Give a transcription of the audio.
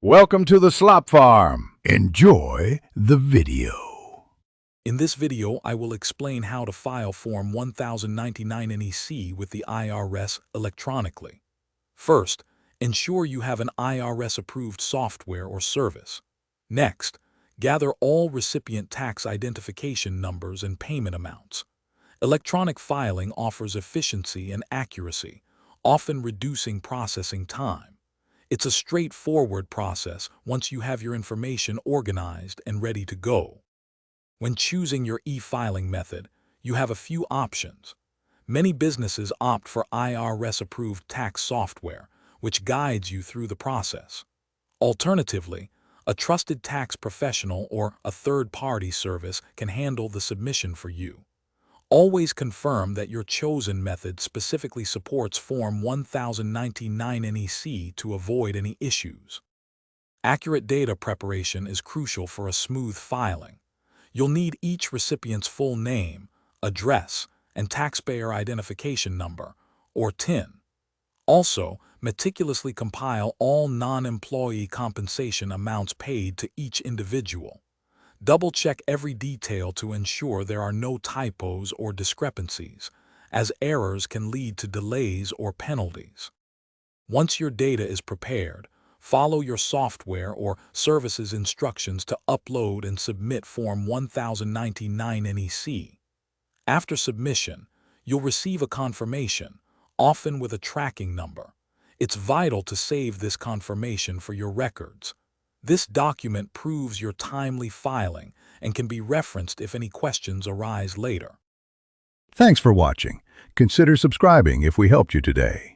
Welcome to the Slop Farm. Enjoy the video. In this video, I will explain how to file Form 1099 NEC with the IRS electronically. First, ensure you have an IRS-approved software or service. Next, gather all recipient tax identification numbers and payment amounts. Electronic filing offers efficiency and accuracy, often reducing processing time. It's a straightforward process once you have your information organized and ready to go. When choosing your e-filing method, you have a few options. Many businesses opt for IRS-approved tax software, which guides you through the process. Alternatively, a trusted tax professional or a third-party service can handle the submission for you. Always confirm that your chosen method specifically supports Form 1099 NEC to avoid any issues. Accurate data preparation is crucial for a smooth filing. You'll need each recipient's full name, address, and taxpayer identification number, or TIN. Also, meticulously compile all non-employee compensation amounts paid to each individual. Double-check every detail to ensure there are no typos or discrepancies, as errors can lead to delays or penalties. Once your data is prepared, follow your software or service's instructions to upload and submit Form 1099 NEC. After submission, you'll receive a confirmation, often with a tracking number. It's vital to save this confirmation for your records. This document proves your timely filing and can be referenced if any questions arise later. Thanks for watching. Consider subscribing if we helped you today.